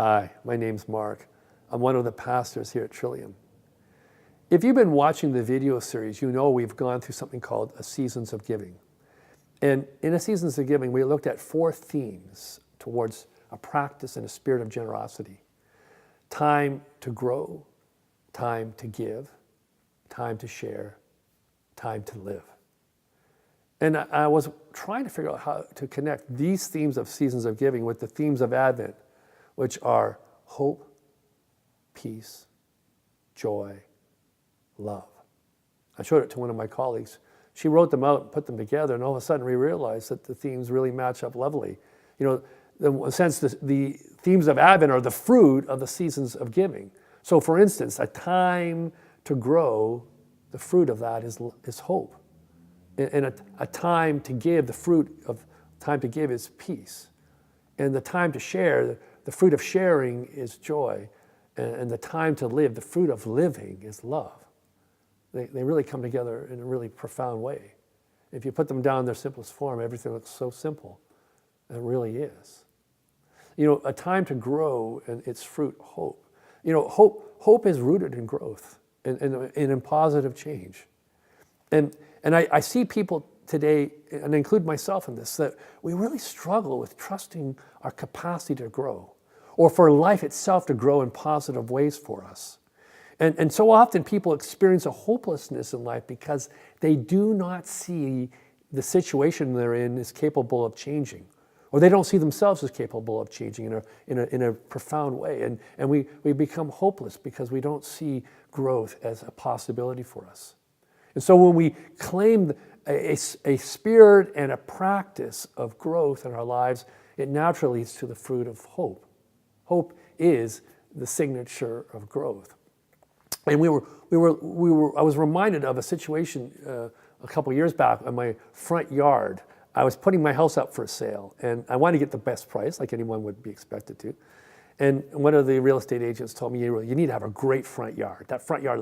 Hi, my name's Mark. I'm one of the pastors here at Trillium. If you've been watching the video series, you know we've gone through something called a Seasons of Giving. And in a Seasons of Giving, we looked at 4 themes towards a practice and a spirit of generosity. Time to grow, time to give, time to share, time to live. And I was trying to figure out how to connect these themes of Seasons of Giving with the themes of Advent, which are hope, peace, joy, love. I showed it to one of my colleagues. She wrote them out and put them together, and all of a sudden we realized that the themes really match up lovely. You know, in a sense, the themes of Advent are the fruit of the Seasons of Giving. So for instance, a time to grow, the fruit of that is hope. And a time to give, the fruit of time to give is peace. And the time to share, the fruit of sharing is joy. And the time to live, the fruit of living is love. They really come together in a really profound way. If you put them down in their simplest form, everything looks so simple. It really is. You know, a time to grow and its fruit, hope. You know, hope is rooted in growth and in positive change. And I see people today, and I include myself in this, that we really struggle with trusting our capacity to grow, or for life itself to grow in positive ways for us. And so often people experience a hopelessness in life because they do not see the situation they're in is capable of changing, or they don't see themselves as capable of changing in a profound way. And we become hopeless because we don't see growth as a possibility for us. And so when we claim a spirit and a practice of growth in our lives, it naturally leads to the fruit of hope. Hope is the signature of growth. And I was reminded of a situation a couple years back in my front yard. I was putting my house up for sale, and I wanted to get the best price, like anyone would be expected to. And one of the real estate agents told me, you need to have a great front yard. That front yard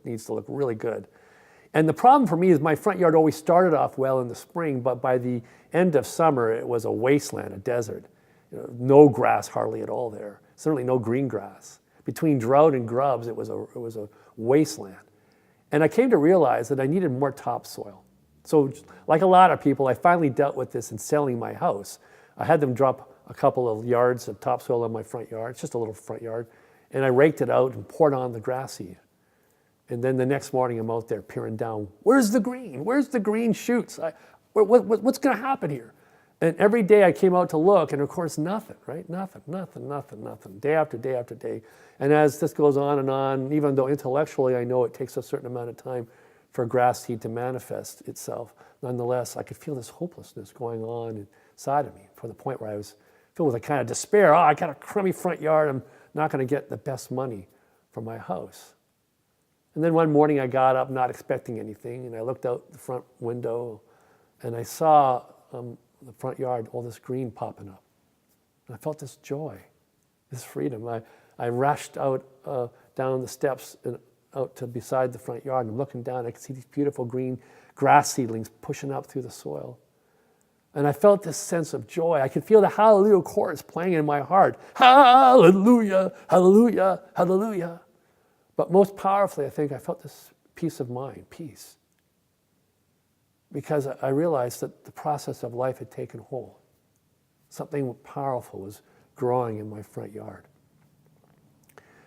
needs to look really good. And the problem for me is my front yard always started off well in the spring, but by the end of summer, it was a wasteland, a desert. You know, no grass hardly at all there. Certainly no green grass. Between drought and grubs, it was a wasteland. And I came to realize that I needed more topsoil. So like a lot of people, I finally dealt with this in selling my house. I had them drop a couple of yards of topsoil in my front yard. It's just a little front yard. And I raked it out and poured on the grass seed. And then the next morning, I'm out there peering down. Where's the green? Where's the green shoots? What's going to happen here? And every day I came out to look, and of course, nothing, right? Nothing. Day after day after day. And as this goes on, even though intellectually I know it takes a certain amount of time for grass seed to manifest itself, nonetheless, I could feel this hopelessness going on inside of me, to the point where I was filled with a kind of despair. I got a crummy front yard. I'm not going to get the best money for my house. And then one morning I got up not expecting anything, and I looked out the front window, and I saw the front yard, all this green popping up. And I felt this joy, this freedom. I rushed out down the steps and out to beside the front yard, and I'm looking down, I could see these beautiful green grass seedlings pushing up through the soil. And I felt this sense of joy. I could feel the hallelujah chorus playing in my heart. Hallelujah, hallelujah, hallelujah. But most powerfully, I think I felt this peace of mind, peace. Because I realized that the process of life had taken hold. Something powerful was growing in my front yard.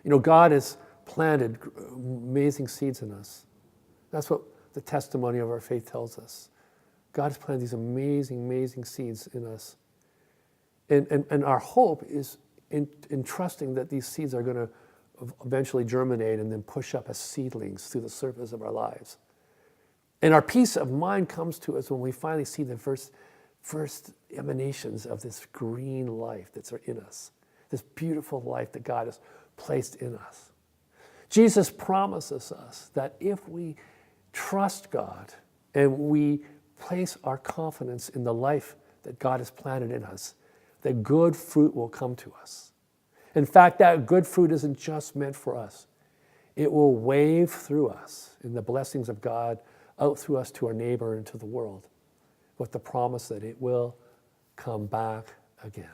You know, God has planted amazing seeds in us. That's what the testimony of our faith tells us. God has planted these amazing, amazing seeds in us. And our hope is in trusting that these seeds are going to eventually germinate and then push up as seedlings through the surface of our lives. And our peace of mind comes to us when we finally see the first emanations of this green life that's in us, this beautiful life that God has placed in us. Jesus promises us that if we trust God and we place our confidence in the life that God has planted in us, that good fruit will come to us. In fact, that good fruit isn't just meant for us. It will wave through us in the blessings of God out through us to our neighbor and to the world with the promise that it will come back again.